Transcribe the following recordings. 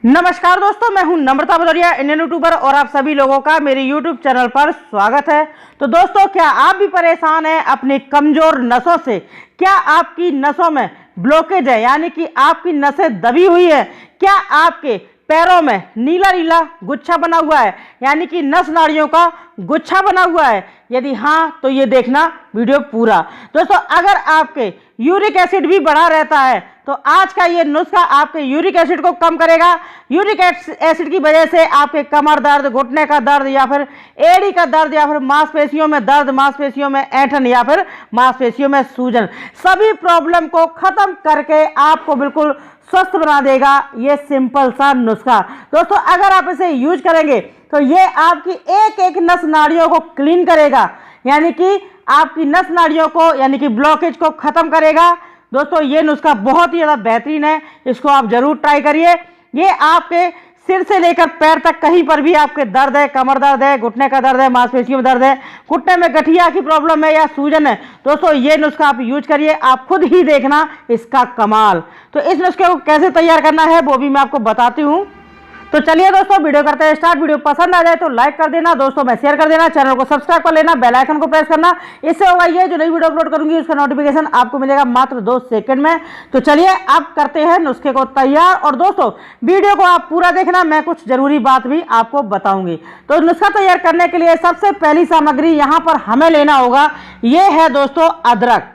नमस्कार दोस्तों, मैं हूं नम्रता बहदौरिया, इंडियन यूट्यूबर, और आप सभी लोगों का मेरे यूट्यूब चैनल पर स्वागत है। तो दोस्तों, क्या आप भी परेशान हैं अपनी कमजोर नसों से? क्या आपकी नसों में ब्लॉकेज है, यानी कि आपकी नसें दबी हुई है? क्या आपके पैरों में नीला नीला गुच्छा बना हुआ है, यानी कि नस नाड़ियों का गुच्छा बना हुआ है? यदि हाँ, तो ये देखना वीडियो पूरा। दोस्तों, अगर आपके यूरिक एसिड भी बढ़ा रहता है तो आज का ये नुस्खा आपके यूरिक एसिड को कम करेगा। यूरिक एसिड की वजह से आपके कमर दर्द, घुटने का दर्द, या फिर एड़ी का दर्द, या फिर मांसपेशियों में दर्द, मांसपेशियों में ऐंठन, या फिर मांसपेशियों में सूजन, सभी प्रॉब्लम को खत्म करके आपको बिल्कुल स्वस्थ बना देगा ये सिंपल सा नुस्खा। दोस्तों, अगर आप इसे यूज करेंगे तो ये आपकी एक एक नस नाड़ियों को क्लीन करेगा, यानी कि आपकी नस नाड़ियों को, यानी कि ब्लॉकेज को खत्म करेगा। दोस्तों, ये नुस्खा बहुत ही ज़्यादा बेहतरीन है, इसको आप जरूर ट्राई करिए। ये आपके सिर से लेकर पैर तक कहीं पर भी आपके दर्द है, कमर दर्द है, घुटने का दर्द है, मांसपेशियों में दर्द है, घुटने में गठिया की प्रॉब्लम है या सूजन है, दोस्तों ये नुस्खा आप यूज करिए, आप खुद ही देखना इसका कमाल। तो इस नुस्खे को कैसे तैयार करना है वो भी मैं आपको बताती हूँ। तो चलिए दोस्तों, वीडियो करते हैं स्टार्ट। वीडियो पसंद आ जाए तो लाइक कर देना, दोस्तों में शेयर कर देना, चैनल को सब्सक्राइब कर लेना, बेल आइकन को प्रेस करना। इससे होगा ये, जो नई वीडियो अपलोड करूंगी उसका नोटिफिकेशन आपको मिलेगा मात्र 2 सेकंड में। तो चलिए अब करते हैं नुस्खे को तैयार। और दोस्तों, वीडियो को आप पूरा देखना, मैं कुछ जरूरी बात भी आपको बताऊंगी। तो नुस्खा तैयार करने के लिए सबसे पहली सामग्री यहाँ पर हमें लेना होगा, ये है दोस्तों अदरक।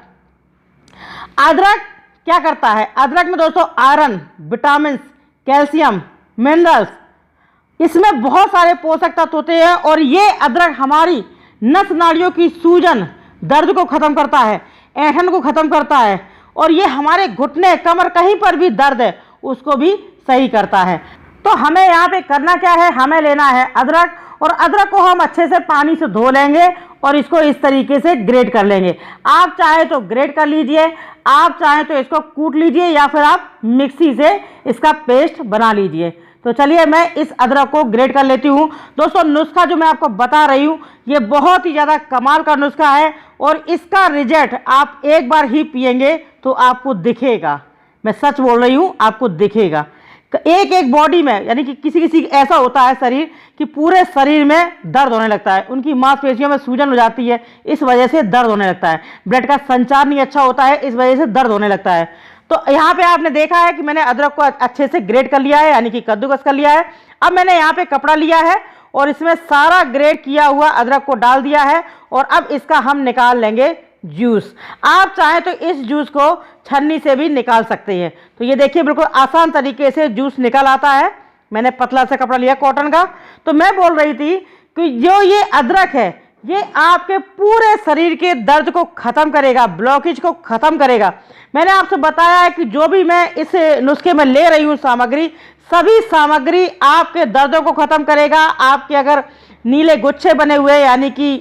अदरक क्या करता है? अदरक में दोस्तों आयरन, विटामिन, कैल्शियम, मिनरल्स, इसमें बहुत सारे पोषक तत्व होते हैं, और ये अदरक हमारी नस नाड़ियों की सूजन, दर्द को खत्म करता है, ऐंठन को खत्म करता है, और ये हमारे घुटने, कमर, कहीं पर भी दर्द है उसको भी सही करता है। तो हमें यहाँ पे करना क्या है? हमें लेना है अदरक, और अदरक को हम अच्छे से पानी से धो लेंगे और इसको इस तरीके से ग्रेट कर लेंगे। आप चाहे तो ग्रेट कर लीजिए, आप चाहे तो इसको कूट लीजिए, या फिर आप मिक्सी से इसका पेस्ट बना लीजिए। तो चलिए मैं इस अदरक को ग्रेट कर लेती हूँ। दोस्तों, नुस्खा जो मैं आपको बता रही हूँ ये बहुत ही ज़्यादा कमाल का नुस्खा है, और इसका रिजल्ट आप एक बार ही पिएंगे तो आपको दिखेगा। मैं सच बोल रही हूँ, आपको दिखेगा। एक एक बॉडी में, यानी कि किसी किसी ऐसा होता है शरीर कि पूरे शरीर में दर्द होने लगता है, उनकी मांसपेशियों में सूजन हो जाती है, इस वजह से दर्द होने लगता है। ब्लड का संचार नहीं अच्छा होता है, इस वजह से दर्द होने लगता है। तो यहाँ पे आपने देखा है कि मैंने अदरक को अच्छे से ग्रेट कर लिया है, यानी कि कद्दूकस कर लिया है। अब मैंने यहाँ पे कपड़ा लिया है और इसमें सारा ग्रेट किया हुआ अदरक को डाल दिया है, और अब इसका हम निकाल लेंगे जूस। आप चाहें तो इस जूस को छन्नी से भी निकाल सकते हैं। तो ये देखिए, बिल्कुल आसान तरीके से जूस निकल आता है। मैंने पतला सा कपड़ा लिया कॉटन का। तो मैं बोल रही थी कि जो ये अदरक है ये आपके पूरे शरीर के दर्द को खत्म करेगा, ब्लॉकेज को खत्म करेगा। मैंने आपसे बताया है कि जो भी मैं इस नुस्खे में ले रही हूँ सामग्री, सभी सामग्री आपके दर्दों को खत्म करेगा। आपके अगर नीले गुच्छे बने हुए, यानी कि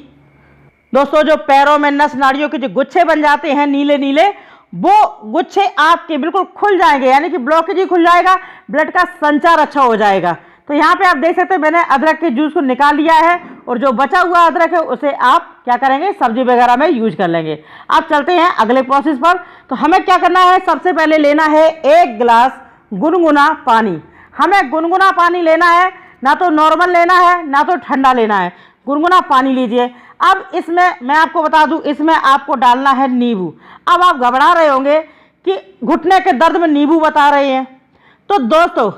दोस्तों जो पैरों में नस नाड़ियों के जो गुच्छे बन जाते हैं नीले नीले, वो गुच्छे आपके बिल्कुल खुल जाएंगे, यानी कि ब्लॉकेज ही खुल जाएगा, ब्लड का संचार अच्छा हो जाएगा। तो यहाँ पे आप देख सकते हैं मैंने अदरक के जूस को निकाल लिया है, और जो बचा हुआ अदरक है उसे आप क्या करेंगे, सब्जी वगैरह में यूज कर लेंगे। आप चलते हैं अगले प्रोसेस पर। तो हमें क्या करना है? सबसे पहले लेना है 1 गिलास गुनगुना पानी। हमें गुनगुना पानी लेना है, ना तो नॉर्मल लेना है ना तो ठंडा लेना है, गुनगुना पानी लीजिए। अब इसमें मैं आपको बता दूं, इसमें आपको डालना है नींबू। अब आप घबरा रहे होंगे कि घुटने के दर्द में नींबू बता रहे हैं। तो दोस्तों,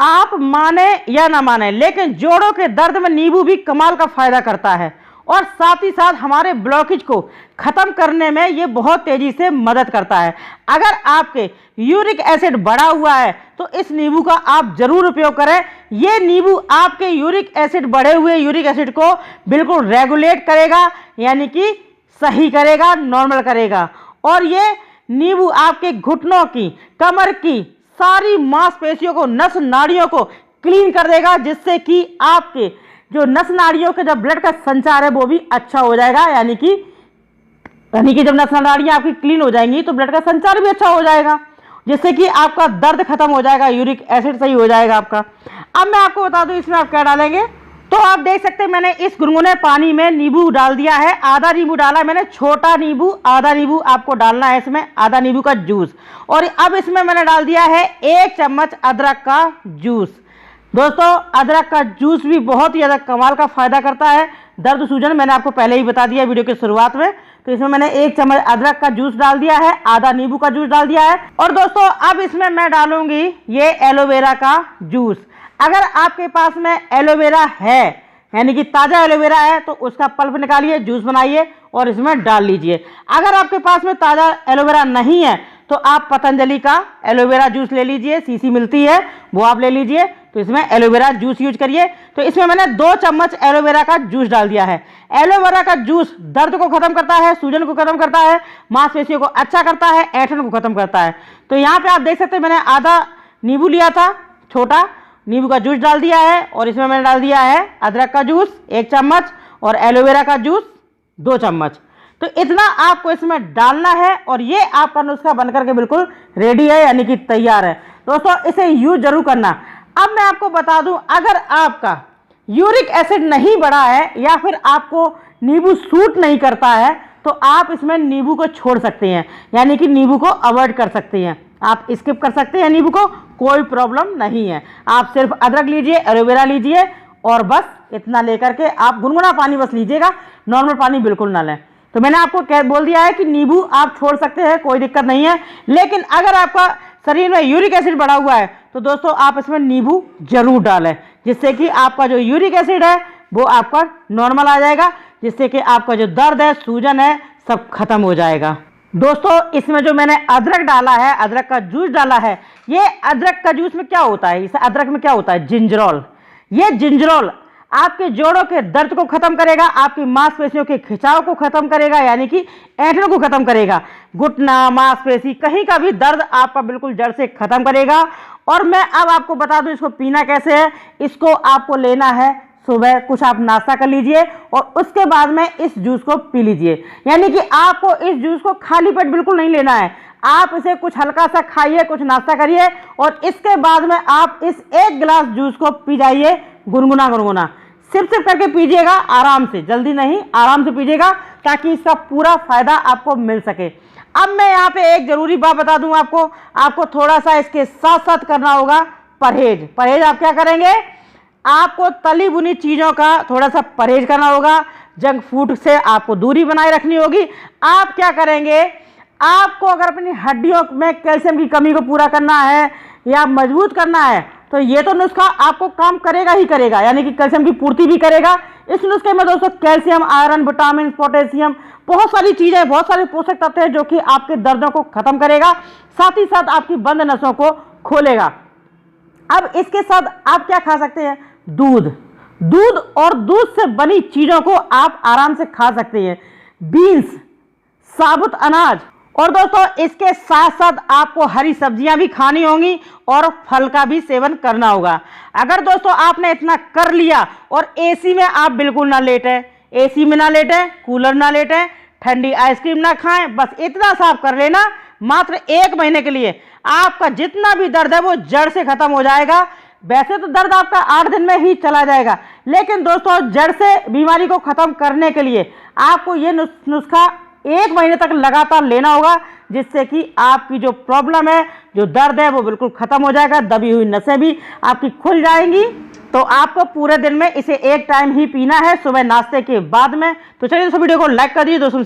आप माने या ना माने, लेकिन जोड़ों के दर्द में नींबू भी कमाल का फायदा करता है, और साथ ही साथ हमारे ब्लॉकेज को खत्म करने में ये बहुत तेजी से मदद करता है। अगर आपके यूरिक एसिड बढ़ा हुआ है तो इस नींबू का आप जरूर उपयोग करें। ये नींबू आपके यूरिक एसिड, बढ़े हुए यूरिक एसिड को बिल्कुल रेगुलेट करेगा, यानी कि सही करेगा, नॉर्मल करेगा। और ये नींबू आपके घुटनों की, कमर की सारी मांसपेशियों को, नस नाड़ियों को क्लीन कर देगा, जिससे कि आपके जो नस नाड़ियों के जो ब्लड का संचार है वो भी अच्छा हो जाएगा। यानी कि जब नस नाड़ियाँ आपकी क्लीन हो जाएंगी तो ब्लड का संचार भी अच्छा हो जाएगा, जिससे कि आपका दर्द खत्म हो जाएगा, यूरिक एसिड सही हो जाएगा आपका। अब मैं आपको बता दूं इसमें आप क्या डालेंगे। तो आप देख सकते हैं मैंने इस गुनगुने पानी में नींबू डाल दिया है, आधा नींबू डाला मैंने, छोटा नींबू, आधा नींबू आपको डालना है इसमें, आधा नींबू का जूस। और अब इसमें मैंने डाल दिया है 1 चम्मच अदरक का जूस। दोस्तों अदरक का जूस भी बहुत ही ज़्यादा कमाल का फायदा करता है, दर्द सूजन मैंने आपको पहले ही बता दिया वीडियो की शुरुआत में। तो इसमें मैंने 1 चम्मच अदरक का जूस डाल दिया है, आधा नींबू का जूस डाल दिया है। और दोस्तों अब इसमें मैं डालूंगी ये एलोवेरा का जूस। अगर आपके पास में एलोवेरा है, यानी कि ताज़ा एलोवेरा है, तो उसका पल्प निकालिए, जूस बनाइए और इसमें डाल लीजिए। अगर आपके पास में ताज़ा एलोवेरा नहीं है तो आप पतंजलि का एलोवेरा जूस ले लीजिए, सीसी मिलती है वो आप ले लीजिए। तो इसमें एलोवेरा जूस यूज करिए। तो इसमें मैंने 2 चम्मच एलोवेरा का जूस डाल दिया है। एलोवेरा का जूस दर्द को खत्म करता है, सूजन को खत्म करता है, मांसपेशियों को अच्छा करता है, ऐंठन को खत्म करता है। तो यहाँ पे आप देख सकते हैं मैंने आधा नींबू लिया था, छोटा नींबू का जूस डाल दिया है। और इसमें मैंने डाल दिया है अदरक का जूस 1 चम्मच और एलोवेरा का जूस 2 चम्मच। तो इतना आपको इसमें डालना है और ये आपका नुस्खा बनकर के बिल्कुल रेडी है, यानी कि तैयार है। दोस्तों इसे यूज जरूर करना। अब मैं आपको बता दूं, अगर आपका यूरिक एसिड नहीं बढ़ा है या फिर आपको नींबू सूट नहीं करता है तो आप इसमें नींबू को छोड़ सकते हैं, यानी कि नींबू को अवॉइड कर सकते हैं, आप स्किप कर सकते हैं नींबू को, कोई प्रॉब्लम नहीं है। आप सिर्फ अदरक लीजिए, एलोवेरा लीजिए और बस इतना लेकर के आप गुनगुना पानी बस लीजिएगा, नॉर्मल पानी बिल्कुल ना लें। तो मैंने आपको बोल दिया है कि नींबू आप छोड़ सकते हैं, कोई दिक्कत नहीं है। लेकिन अगर आपका शरीर में यूरिक एसिड बढ़ा हुआ है तो दोस्तों आप इसमें नींबू जरूर डालें, जिससे कि आपका जो यूरिक एसिड है वो आपका नॉर्मल आ जाएगा, जिससे कि आपका जो दर्द है, सूजन है, सब खत्म हो जाएगा। दोस्तों इसमें जो मैंने अदरक डाला है, अदरक का जूस डाला है, ये अदरक का जूस में क्या होता है, इस अदरक में क्या होता है, जिंजरोल। ये जिंजरोल आपके जोड़ों के दर्द को खत्म करेगा, आपकी मांसपेशियों के खिंचाव को खत्म करेगा, यानी कि ऐंठन को खत्म करेगा, घुटना, मांसपेशी, कहीं का भी दर्द आपका बिल्कुल जड़ से खत्म करेगा। और मैं अब आपको बता दूं इसको पीना कैसे है। इसको आपको लेना है सुबह, कुछ आप नाश्ता कर लीजिए और उसके बाद में इस जूस को पी लीजिए। यानी कि आपको इस जूस को खाली पेट बिल्कुल नहीं लेना है, आप इसे कुछ हल्का सा खाइए, कुछ नाश्ता करिए और इसके बाद में आप इस 1 गिलास जूस को पी जाइए, गुनगुना गुनगुना, सिप सिप करके पीजिएगा, आराम से, जल्दी नहीं, आराम से पीजिएगा, ताकि इसका पूरा फायदा आपको मिल सके। अब मैं यहाँ पे एक जरूरी बात बता दूं आपको थोड़ा सा इसके साथ साथ करना होगा परहेज। परहेज आप क्या करेंगे, आपको तली भुनी चीज़ों का थोड़ा सा परहेज करना होगा, जंक फूड से आपको दूरी बनाए रखनी होगी। आप क्या करेंगे, आपको अगर अपनी हड्डियों में कैल्शियम की कमी को पूरा करना है या मजबूत करना है तो ये तो नुस्खा आपको काम करेगा ही करेगा, यानी कि कैल्शियम की पूर्ति भी करेगा। इस नुस्खे में दोस्तों कैल्शियम, आयरन, विटामिन, पोटेशियम, बहुत सारी चीज़ें, बहुत सारे पोषक तत्व हैं जो कि आपके दर्दों को खत्म करेगा, साथ ही साथ आपकी बंद नसों को खोलेगा। अब इसके साथ आप क्या खा सकते हैं, दूध और दूध से बनी चीज़ों को आप आराम से खा सकते हैं, बीन्स, साबुत अनाज। और दोस्तों इसके साथ साथ आपको हरी सब्जियां भी खानी होंगी और फल का भी सेवन करना होगा। अगर दोस्तों आपने इतना कर लिया और एसी में आप बिल्कुल ना लेटें, एसी में ना लेटें, कूलर ना लेटें, ठंडी आइसक्रीम ना खाएं, बस इतना सा आप कर लेना, मात्र 1 महीने के लिए आपका जितना भी दर्द है वो जड़ से खत्म हो जाएगा। वैसे तो दर्द आपका 8 दिन में ही चला जाएगा, लेकिन दोस्तों जड़ से बीमारी को खत्म करने के लिए आपको ये नुस्खा 1 महीने तक लगातार लेना होगा, जिससे कि आपकी जो प्रॉब्लम है, जो दर्द है, वो बिल्कुल खत्म हो जाएगा, दबी हुई नसें भी आपकी खुल जाएंगी। तो आपको पूरे दिन में इसे 1 टाइम ही पीना है, सुबह नाश्ते के बाद में। तो चलिए दोस्तों वीडियो को लाइक कर दीजिए दोस्तों।